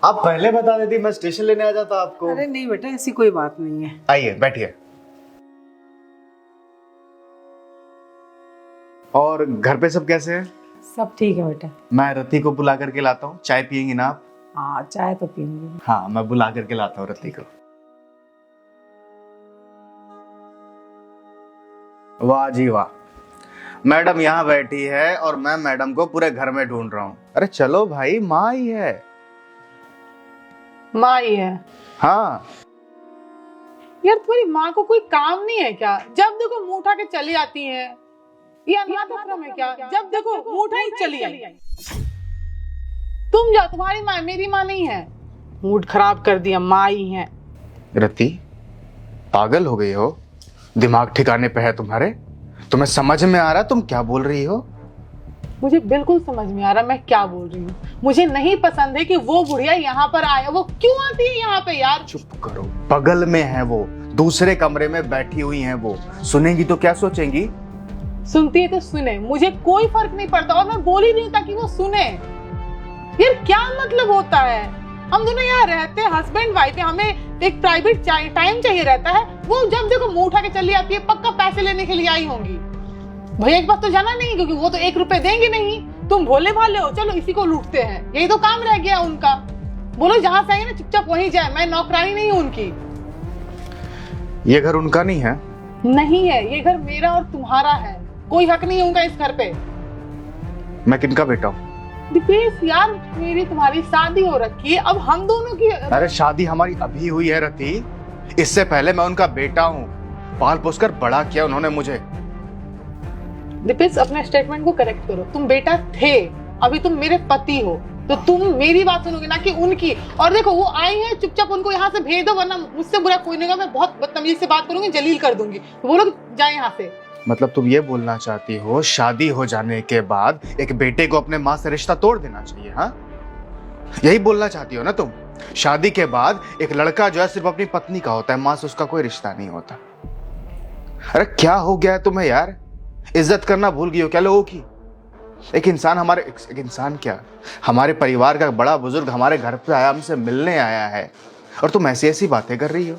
आप पहले बता देती, मैं स्टेशन लेने आ जाता आपको। अरे नहीं बेटा, ऐसी कोई बात नहीं है। आइए बैठिए। और घर पे सब कैसे हैं? सब ठीक है बेटा। मैं रति को बुला करके लाता हूँ, चाय पियेंगी ना आप? हाँ, चाय तो पीऊंगी। हाँ, मैं बुला करके लाता हूँ रति को। वाह जी वाह, मैडम यहाँ बैठी है और मैं मैडम को पूरे घर में ढूंढ रहा हूँ। अरे चलो भाई, माँ ही है। माँ ही है? हाँ। यार तुम्हारी माँ को कोई काम नहीं है क्या? जब देखो मुंह उठा के चली आती है। ये अनाथ आश्रम है क्या? जब देखो मुंह उठा ही चली आई। तुम जाओ, तुम्हारी माँ, मेरी माँ नहीं है। मूड खराब कर दिया, माँ ही है। रति, पागल हो गई हो? दिमाग ठिकाने पे है तुम्हारे? तुम्हें समझ में आ रहा तुम क्या बोल रही हो? मुझे बिल्कुल समझ में आ रहा मैं क्या बोल रही हूँ। मुझे नहीं पसंद है कि वो बुढ़िया यहाँ पर आए। वो क्यों आती है यहाँ पे यार? चुप करो, बगल में है वो, दूसरे कमरे में बैठी हुई है वो। सुनेंगी तो क्या सोचेंगी? सुनती है तो सुने, मुझे कोई फर्क नहीं पड़ता। और मैं बोल ही रही हूँ ताकि वो सुने। यार क्या मतलब होता है? हम दोनों यहाँ रहते हैं, हस्बैंड वाइफ है, हमें एक प्राइवेट टाइम चाहिए रहता है। वो जब देखो मुंह उठा के चली आती है, पक्का पैसे लेने के लिए आई होंगी। भैया एक बात तो जाना नहीं, क्योंकि वो तो 1 रुपए देंगे नहीं। तुम भोले भाले हो, चलो इसी को लूटते हैं। यही तो काम रह गया उनका। बोलो जहां से आएंगे ना चुपचाप वहीं जाए। मैं नौकरानी नहीं हूँ उनकी। ये घर उनका नहीं है? नहीं है, ये घर मेरा और तुम्हारा है। कोई हक नहीं होगा इस घर पे। मैं किनका बेटा हूँ? दीपेश यार, मेरी तुम्हारी शादी हो रखी है, अब हम दोनों की। अरे शादी हमारी अभी हुई है रति। इससे पहले मैं उनका बेटा हूँ। पाल पोस कर बड़ा किया उन्होंने मुझे। दीपेश अपने स्टेटमेंट को करेक्ट करो। तुम बेटा थे, अभी तुम मेरे पति हो, तो तुम मेरी बात सुनोगे ना कि उनकी। और देखो वो आई है, चुपचाप उनको यहाँ से भेज दो, वरना मुझसे बुरा कोई नहीं होगा। मैं बहुत बदतमीजी से बात करूंगी, जलील कर दूंगी। तो बोलो जाए यहाँ से। मतलब तुम ये बोलना चाहती हो शादी हो जाने के बाद एक बेटे को अपने माँ से रिश्ता तोड़ देना चाहिए? हाँ, यही बोलना चाहती हो ना तुम? शादी के बाद एक लड़का जो है सिर्फ अपनी पत्नी का होता है, माँ से उसका कोई रिश्ता नहीं होता। अरे क्या हो गया है तुम्हें यार? इज्जत करना भूल गई हो क्या लोगों की? एक इंसान क्या, हमारे परिवार का बड़ा बुजुर्ग हमारे घर पे आया, हमसे मिलने आया है, और तुम ऐसी ऐसी बातें कर रही हो।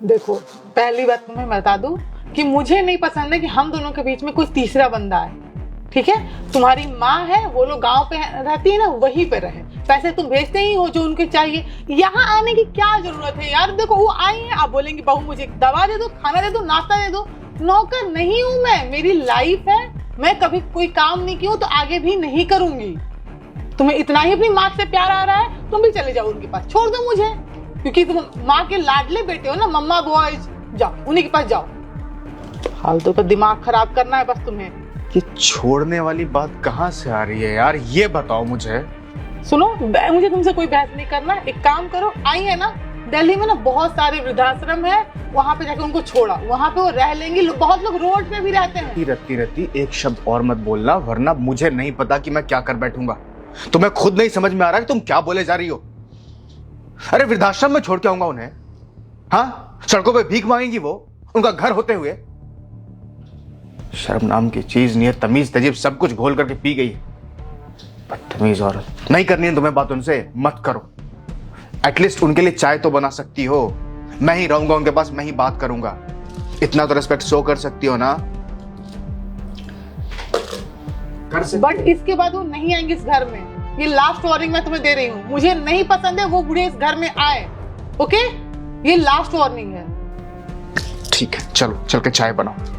देखो, पहली बात तुम्हें बता दूं कि मुझे नहीं पसंद है कि हम दोनों के बीच में कोई तीसरा बंदा है। ठीक है? तुम्हारी माँ है, वो लोग गांव पे रहती है ना, वहीं पे रहे। पैसे तुम भेजते ही हो जो उनके चाहिए। यहाँ आने की क्या जरूरत है यार? देखो वो आई है, आप बोलेंगे बहू मुझे दवा दे दो, खाना दे दो, नाश्ता दे दो। नौकर नहीं हूँ मैं, मेरी लाइफ है। मैं कभी कोई काम नहीं की हूँ, तो आगे भी नहीं करूंगी। तुम्हें इतना ही अपनी माँ से प्यार आ रहा है, तुम भी चले जाओ उनके पास, छोड़ दो मुझे। क्योंकि तुम माँ के लाडले बेटे हो ना, मम्मा बॉयज, जाओ उन्हीं के पास जाओ। फालतू का दिमाग खराब करना है बस तुम्हें। ये छोड़ने वाली बात कहाँ से आ रही है यार, ये बताओ मुझे। सुनो, मुझे तुमसे कोई बहस नहीं करना। एक काम करो, आई है ना, दिल्ली में ना बहुत सारे वृद्धाश्रम है, वहां पे जाके उनको छोड़ा, वहां पे वो रह लेंगी। बहुत लोग रोड पे भी रहते हैं। रत्ती एक शब्द और मत बोलना, वरना मुझे नहीं पता कि मैं क्या कर बैठूंगा। तुम्हें खुद नहीं समझ में आ रहा कि तुम क्या बोले जा रही हो? अरे वृद्धाश्रम में छोड़ के आऊंगा उन्हें? हाँ, सड़कों पे भीख मांगेंगी वो, उनका घर होते हुए? शर्म नाम की चीज नहीं है, तमीज तजीब सब कुछ घोल करके पी गई। बदतमीज औरत। नहीं करनी है तुम्हें बात उनसे, मत करो। एटलीस्ट उनके लिए चाय तो बना सकती हो। मैं ही रहूंगा उनके पास, मैं ही बात करूंगा। इतना तो रिस्पेक्ट शो कर सकती हो ना? कर सकती। बट इसके बाद वो नहीं आएंगे इस घर में। ये लास्ट वार्निंग मैं तुम्हें दे रही हूँ। मुझे नहीं पसंद है वो बूढ़े इस घर में आए। ओके, ये लास्ट वार्निंग है। ठीक है, चलो चल के चाय बनाओ।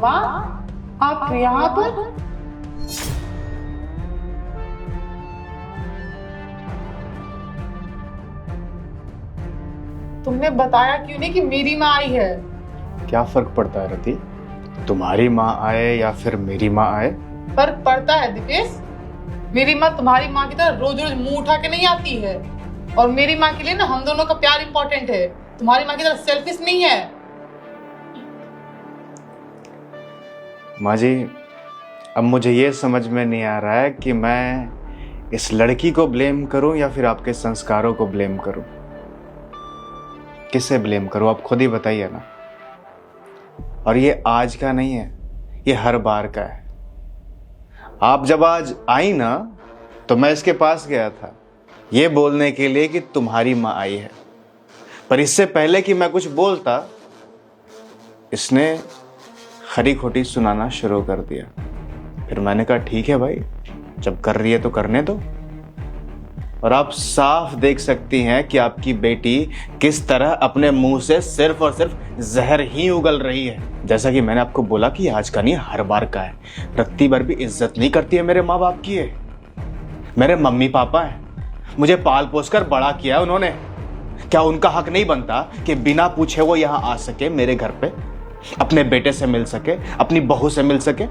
माँ, आप यहाँ पर? तुमने बताया क्यों नहीं कि मेरी माँ आई है? क्या फर्क पड़ता है रति, तुम्हारी माँ आए या फिर मेरी माँ आए? फर्क पड़ता है दीपेश। मेरी माँ तुम्हारी माँ की तरह रोज रोज मुंह उठा के नहीं आती है। और मेरी माँ के लिए ना हम दोनों का प्यार इंपॉर्टेंट है, तुम्हारी माँ की तरह सेल्फिश नहीं है। माँ जी, अब मुझे ये समझ में नहीं आ रहा है कि मैं इस लड़की को ब्लेम करूं या फिर आपके संस्कारों को ब्लेम करूं? किसे ब्लेम करूं आप खुद ही बताइए ना। और ये आज का नहीं है, ये हर बार का है। आप जब आज आई ना तो मैं इसके पास गया था ये बोलने के लिए कि तुम्हारी माँ आई है, पर इससे पहले कि मैं कुछ बोलता इसने खरी खोटी सुनाना शुरू कर दिया। फिर मैंने कहा ठीक है भाई, जब कर रही है तो करने दो। और आप साफ देख सकती हैं कि आपकी बेटी किस तरह अपने मुंह से सिर्फ और सिर्फ जहर ही उगल रही है। जैसा कि मैंने आपको बोला कि आज का नहीं हर बार का है। रत्ती भर भी इज्जत नहीं करती है मेरे माँ बाप की है। मेरे मम्मी पापा हैं, मुझे पाल पोस कर बड़ा किया है उन्होंने। क्या उनका हक नहीं बनता कि बिना पूछे वो यहाँ आ सके, मेरे घर पे अपने बेटे से मिल सके, अपनी बहू से मिल सके?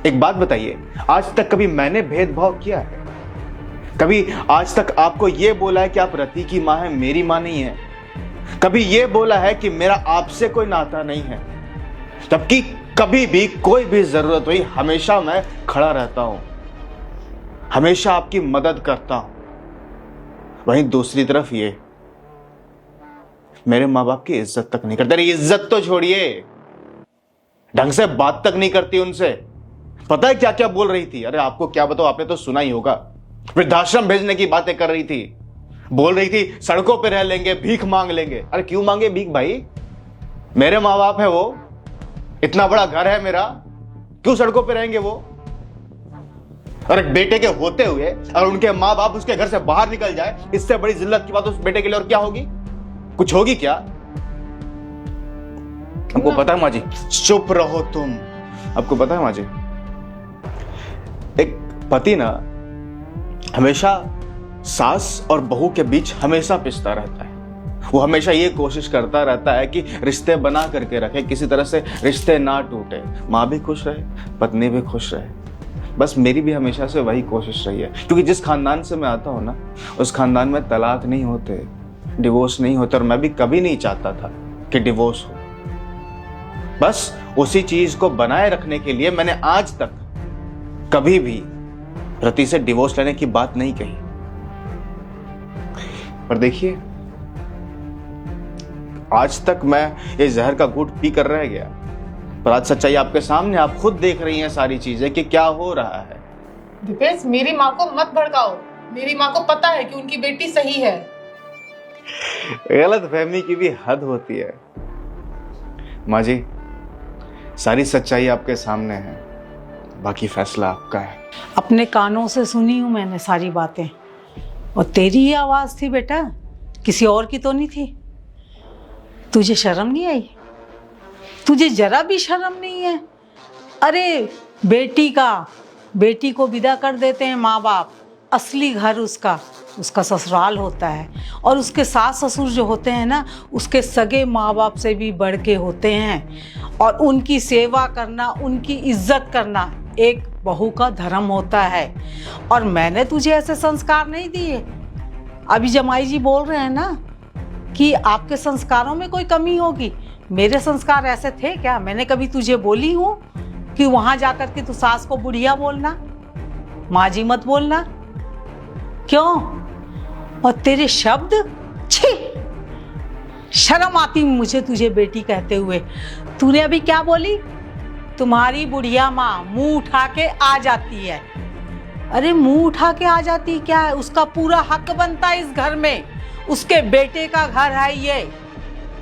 एक बात बताइए, आज तक कभी मैंने भेदभाव किया है? कभी आज तक आपको यह बोला है कि आप रति की मां है, मेरी मां नहीं है? कभी यह बोला है कि मेरा आपसे कोई नाता नहीं है? जबकि कभी भी कोई भी जरूरत हुई हमेशा मैं खड़ा रहता हूं, हमेशा आपकी मदद करता हूं। वहीं दूसरी तरफ ये मेरे माँ बाप की इज्जत तक नहीं करते। अरे इज्जत तो छोड़िए, ढंग से बात तक नहीं करती उनसे। पता है क्या क्या बोल रही थी? अरे आपको क्या बताओ, आपने तो सुना ही होगा। वृद्धाश्रम भेजने की बातें कर रही थी, बोल रही थी सड़कों पे रह लेंगे, भीख मांग लेंगे। अरे क्यों मांगे भीख भाई? मेरे माँ बाप है वो, इतना बड़ा घर है मेरा, क्यों सड़कों पे रहेंगे वो? और एक बेटे के होते हुए और उनके माँ बाप उसके घर से बाहर निकल जाए, इससे बड़ी जिल्लत की बात उस बेटे के लिए और क्या होगी? कुछ होगी क्या? आपको पता है माँ जी? चुप रहो तुम। आपको पता है माँ जी, एक पति ना हमेशा सास और बहू के बीच हमेशा पिसता रहता है। वो हमेशा ये कोशिश करता रहता है कि रिश्ते बना करके रखे, किसी तरह से रिश्ते ना टूटे, माँ भी खुश रहे, पत्नी भी खुश रहे। बस मेरी भी हमेशा से वही कोशिश रही है, क्योंकि जिस खानदान से मैं आता हूँ ना, उस खानदान में तलाक नहीं होते, डिवोर्स नहीं होते, और मैं भी कभी नहीं चाहता था कि डिवोर्स हो। बस उसी चीज को बनाए रखने के लिए मैंने आज तक कभी भी रति से डिवोर्स लेने की बात नहीं कही। पर देखिए, आज तक मैं ये जहर का घूंट पी कर रह गया, पर आज सच्चाई आपके सामने, आप खुद देख रही हैं सारी चीजें कि क्या हो रहा है। दीपेश, मेरी माँ को मत भड़काओ। मेरी माँ को पता है कि उनकी बेटी सही है। गलत फहमी की भी हद होती है माँ जी। सारी सच्चाई आपके सामने है, बाकी फैसला आपका है। अपने कानों से सुनी हूँ मैंने सारी बातें, और तेरी ही आवाज़ थी बेटा, किसी और की तो नहीं थी। तुझे शर्म नहीं आई? तुझे जरा भी शर्म नहीं है? अरे बेटी को विदा कर देते हैं माँ बाप। असली घर उसका ससुराल होता है, और उसके सास ससुर जो होते हैं ना, उसके सगे माँ बाप से भी बढ़ के होते हैं। और उनकी सेवा करना, उनकी इज्जत करना एक बहू का धर्म होता है। और मैंने तुझे ऐसे संस्कार नहीं दिए। अभी जमाई जी बोल रहे हैं ना कि आपके संस्कारों में कोई कमी होगी। मेरे संस्कार ऐसे थे क्या? मैंने कभी तुझे बोली हूँ कि वहां जाकर के तू सास को बुढ़िया बोलना, माँ जी मत बोलना? क्यों? और तेरे शब्द, छी, शर्म आती मुझे तुझे बेटी कहते हुए। तूने अभी क्या बोली? तुम्हारी बुढ़िया माँ मुंह उठा के आ जाती है। अरे मुंह उठा के आ जाती क्या है? उसका पूरा हक बनता है इस घर में। उसके बेटे का घर है ये,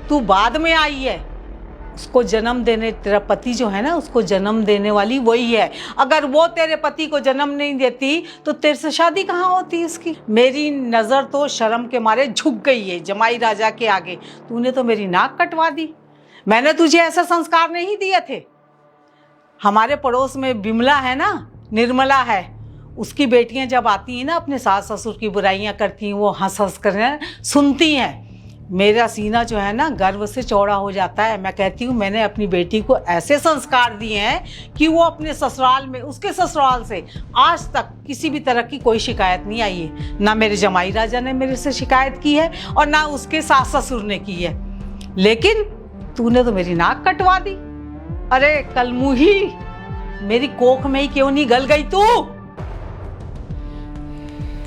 तू बाद में आई है। उसको जन्म देने, तेरा पति जो है ना, उसको जन्म देने वाली वही है। अगर वो तेरे पति को जन्म नहीं देती तो तेरे से शादी कहाँ होती इसकी? मेरी नज़र तो शर्म के मारे झुक गई है जमाई राजा के आगे। तूने तो मेरी नाक कटवा दी। मैंने तुझे ऐसे संस्कार नहीं दिए थे। हमारे पड़ोस में विमला है ना, निर्मला है, उसकी बेटियां जब आती हैं ना, अपने सास ससुर की बुराइयां करती हैं, वो हंस हंस कर सुनती हैं। मेरा सीना जो है ना गर्व से चौड़ा हो जाता है। मैं कहती हूँ मैंने अपनी बेटी को ऐसे संस्कार दिए हैं कि वो अपने ससुराल में, उसके ससुराल से आज तक किसी भी तरह की कोई शिकायत नहीं आई है। ना मेरे जमाई राजा ने मेरे से शिकायत की है और ना उसके सास ससुर ने की है। लेकिन तूने तो मेरी नाक कटवा दी। अरे कलमुही, मेरी कोख में ही क्यों नहीं गल गई तू?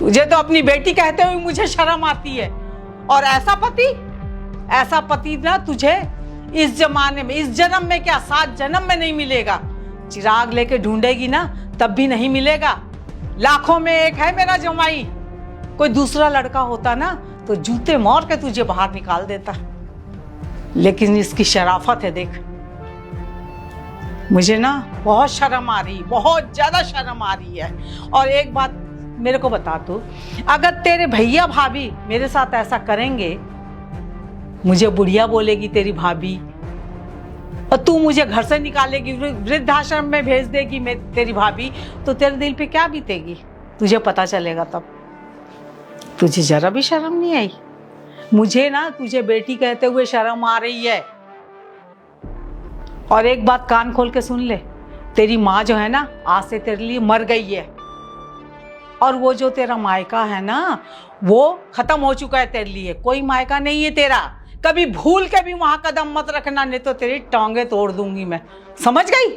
तुझे तो अपनी बेटी कहते हुए मुझे शर्म आती है। और ऐसा पति ना तुझे इस जमाने में, इस जन्म में क्या 7 जन्म में नहीं मिलेगा। चिराग लेके ढूंढेगी ना तब भी नहीं मिलेगा। लाखों में एक है मेरा जमाई। कोई दूसरा लड़का होता ना तो जूते मार के तुझे बाहर निकाल देता। लेकिन इसकी शराफत है देख। मुझे ना बहुत शर्म आ रही, बहुत ज्यादा शर्म आ रही है। और एक बात मेरे को बता तू, अगर तेरे भैया भाभी मेरे साथ ऐसा करेंगे, मुझे बुढ़िया बोलेगी तेरी भाभी, और तू मुझे घर से निकालेगी, वृद्धाश्रम में भेज देगी मैं तेरी भाभी, तो तेरे दिल पे क्या बीतेगी तुझे पता चलेगा तब। तुझे जरा भी शर्म नहीं आई? मुझे ना तुझे बेटी कहते हुए शर्म आ रही है। और एक बात कान खोल के सुन ले, तेरी माँ जो है ना आज से तेरे लिए मर गई है। और वो जो तेरा मायका है ना वो खत्म हो चुका है तेरे लिए। कोई मायका नहीं है तेरा। कभी भूल के भी वहां कदम मत रखना, नहीं तो तेरी टांगे तोड़ दूंगी मैं, समझ गई?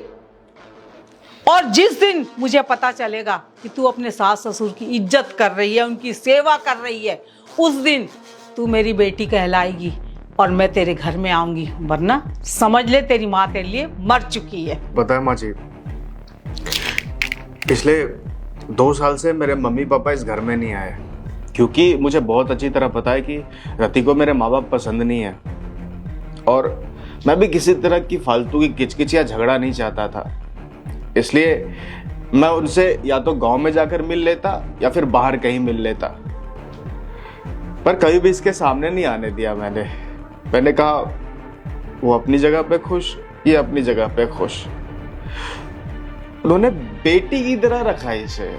और जिस दिन मुझे पता चलेगा कि तू अपने सास ससुर की इज्जत कर रही है, उनकी सेवा कर रही है, उस दिन तू मेरी बेटी कहलाएगी और मैं तेरे घर में आऊंगी। वरना समझ ले तेरी माँ तेरे लिए मर चुकी है। पता है माँ जी, पिछले 2 साल से मेरे मम्मी पापा इस घर में नहीं आए, क्योंकि मुझे बहुत अच्छी तरह पता है कि रति को मेरे माँ बाप पसंद नहीं है। और मैं भी किसी तरह की फालतू की किचकिच या झगड़ा नहीं चाहता था, इसलिए मैं उनसे या तो गांव में जाकर मिल लेता या फिर बाहर कहीं मिल लेता, पर कभी भी इसके सामने नहीं आने दिया। मैंने कहा वो अपनी जगह पे खुश, ये अपनी जगह पे खुश। उन्होंने बेटी की तरह रखा है इसे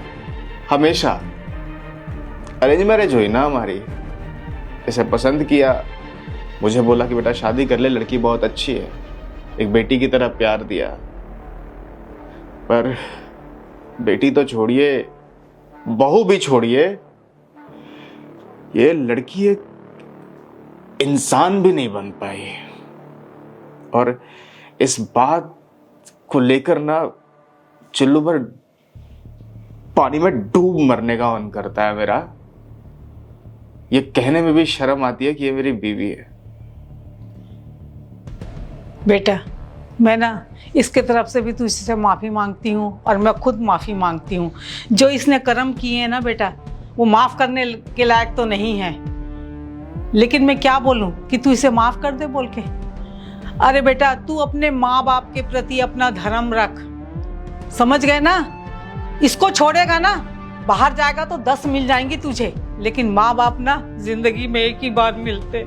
हमेशा। अरेंज मैरिज हुई ना हमारी, इसे पसंद किया, मुझे बोला कि बेटा शादी कर ले, लड़की बहुत अच्छी है, एक बेटी की तरह प्यार दिया। पर बेटी तो छोड़िए, बहू भी छोड़िए, ये लड़की एक इंसान भी नहीं बन पाई। और इस बात को लेकर ना चुल्लू पर पानी में डूब मरने का मन करता है मेरा। ये कहने में भी शर्म आती है कि ये मेरी बीवी है। बेटा मैं ना इसके तरफ से भी तुझसे माफ़ी मांगती हूँ और मैं खुद माफ़ी मांगती हूँ। जो इसने कर्म किए हैं ना बेटा, वो माफ़ करने के लायक तो नहीं है। लेकिन मैं क्या बोलूँ कि तू इसे माफ़ कर दे बोल के। अरे बेटा तू अपने माँ बाप के प्रति अपना धर्म रख, समझ गए ना? इसको छोड़ेगा ना, बाहर जाएगा तो 10 मिल जाएंगी तुझे, लेकिन माँ बाप ना जिंदगी में एक ही बार मिलते,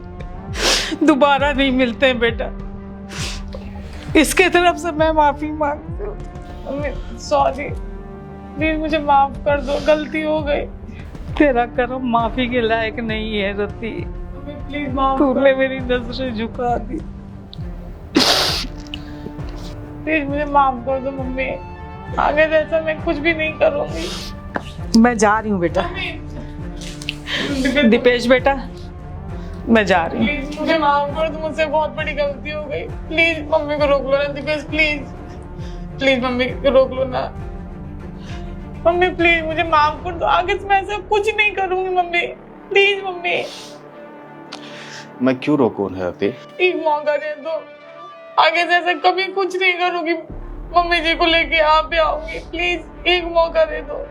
दोबारा नहीं मिलते बेटा। इसके तरफ से मैं माफी मांगती हूँ। सॉरी प्लीज, मुझे माफ कर दो, गलती हो गई। तेरा कर्म माफी के लायक नहीं है रति। प्लीज माफ, तूने मेरी नजरें झुका दी। प्लीज मुझे माफ कर दो मम्मी, आगे जैसा मैं कुछ भी नहीं करूंगी। मैं जा रही हूँ बेटा। दीपेश बेटा मैं जा रही हूँ। प्लीज मुझे माफ कर दो, मुझसे बहुत बड़ी गलती हो गई। प्लीज मम्मी को रोक लो ना दीपेश, प्लीज प्लीज मम्मी को रोक लो ना। मम्मी प्लीज मुझे माफ कर दो, आगे से मैं ऐसा कुछ नहीं करूंगी मम्मी, प्लीज मम्मी। मैं क्यों रोकूं रति? एक मौका दे दो, आगे से ऐसा कभी कुछ नहीं करूंगी। मम्मी जी को लेके आप भी आऊंगी, प्लीज एक मौका दे दो।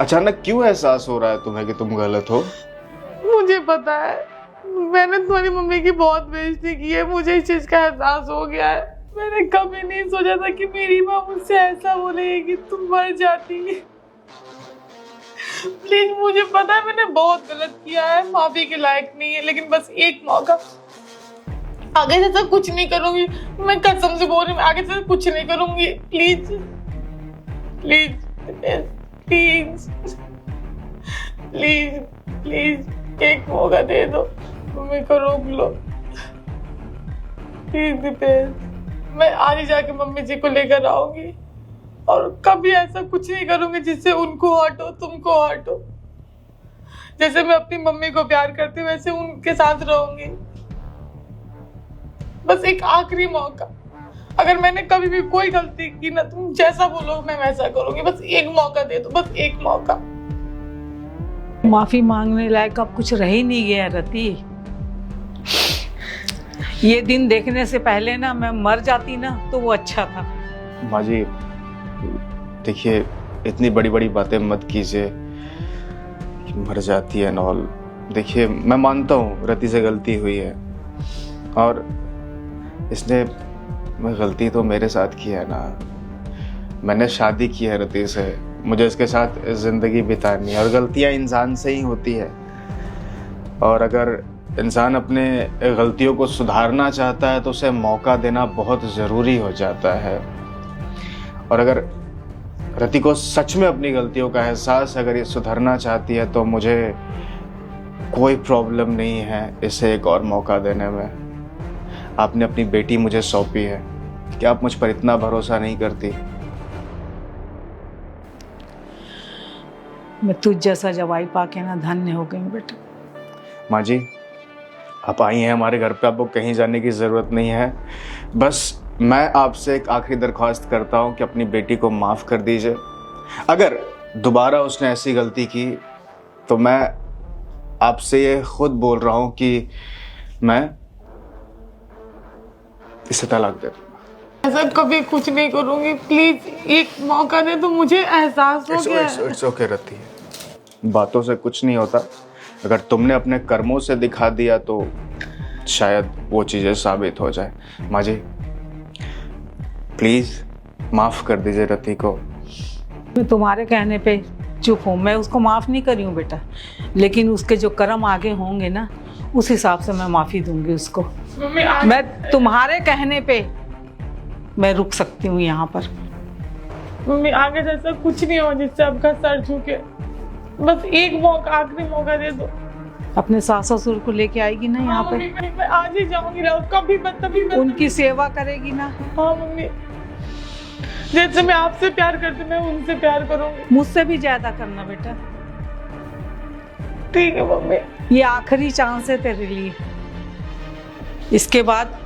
अचानक क्यों एहसास हो रहा है तुम्हें कि तुम गलत हो? मुझे पता है, मैंने तुम्हारी मम्मी की बहुत बेइज्जती की है, मुझे इस चीज का एहसास हो गया है। मैंने कभी नहीं सोचा था कि मेरी माँ मुझसे ऐसा बोलेगी कि तुम मर जाती। प्लीज मुझे पता है मैंने बहुत गलत किया है, माफी के लायक नहीं है, लेकिन बस एक मौका। आगे से ऐसा कुछ नहीं करूंगी, मैं कसम से बोल रही हूँ, आगे से कुछ नहीं करूंगी। Please please please please please एक मौका दे दो, मम्मी को रोक लो प्लीज दीपेश। मैं आज ही जाके मम्मी जी को लेकर आऊंगी और कभी ऐसा कुछ नहीं करूंगी जिससे उनको हर्ट हो, तुमको हर्ट हो। जैसे मैं अपनी मम्मी को प्यार करती हूँ वैसे उनके साथ रहूंगी। बस एक आखिरी मौका, अगर मैंने कभी भी कोई गलती की ना, तुम जैसा बोलो मैं वैसा करूंगी। बस एक मौका दे दो, बस एक मौका। माफी मांगने लायक अब कुछ रह ही नहीं गया रति। ये दिन देखने से पहले ना मैं मर जाती ना तो वो अच्छा था। माँ जी देखिए, इतनी बड़ी बड़ी बातें मत कीजिए कि मर जाती है नॉल। देखिए मैं मानता हूँ रति से गलती हुई है, और इसने गलती तो मेरे साथ की है ना। मैंने शादी की है रति से, मुझे इसके साथ ज़िंदगी बितानी है, और गलतियाँ इंसान से ही होती है। और अगर इंसान अपने गलतियों को सुधारना चाहता है तो उसे मौका देना बहुत ज़रूरी हो जाता है। और अगर रति को सच में अपनी गलतियों का एहसास, अगर ये सुधरना चाहती है, तो मुझे कोई प्रॉब्लम नहीं है इसे एक और मौका देने में। आपने अपनी बेटी मुझे सौंपी है, क्या आप मुझ पर इतना भरोसा नहीं करती? मैं तुझ जैसा जवाई पाके ना धन्य हो गई बेटा। माँ जी आप आई हैं हमारे घर पे, आपको कहीं जाने की ज़रूरत नहीं है। बस मैं आपसे एक आखिरी दरख्वास्त करता हूँ कि अपनी बेटी को माफ़ कर दीजिए। अगर दोबारा उसने ऐसी गलती की तो मैं आपसे ये खुद बोल रहा हूँ कि मैं इसे तलाक दे दूँगा। ऐसा कभी कुछ नहीं करूंगी, प्लीज एक मौका दे। तो मुझे एहसास हो गया है। इट्स ओके रति, बातों से कुछ नहीं होता। अगर तुमने अपने कर्मों से दिखा दिया तो शायद वो चीज़ें साबित हो जाए। माँ जी प्लीज़ माफ़ कर दीजिए रति को। मैं तुम्हारे कहने पे चुप हूँ, मैं उसको माफ़ नहीं करी हूँ बेटा, लेकिन उसके जो कर्म आगे होंगे ना उस हिसाब से मैं माफ़ी दूंगी उसको। मैं तुम्हारे कहने पे मैं रुक सकती हूँ यहाँ पर। मम्मी आगे जैसा कुछ नहीं हो जिससे आपका सर झुके। बस एक मौका, आखिरी मौका दे दो। अपने सास ससुर को लेके आएगी ना यहाँ पे, मम्मी मैं आज ही जाऊंगी ना, कभी बदतमीजी उनकी सेवा करेगी ना। हाँ मम्मी, जैसे मैं आपसे प्यार करती हूँ मैं उनसे प्यार करूंगी। मुझसे भी ज्यादा करना बेटा। ठीक है मम्मी। ये आखिरी चांस है तेरे लिए, इसके बाद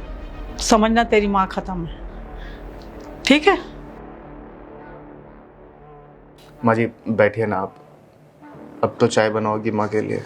समझना तेरी माँ खत्म है, ठीक है? माँ जी बैठिए ना आप, अब तो चाय बनाओगी माँ के लिए।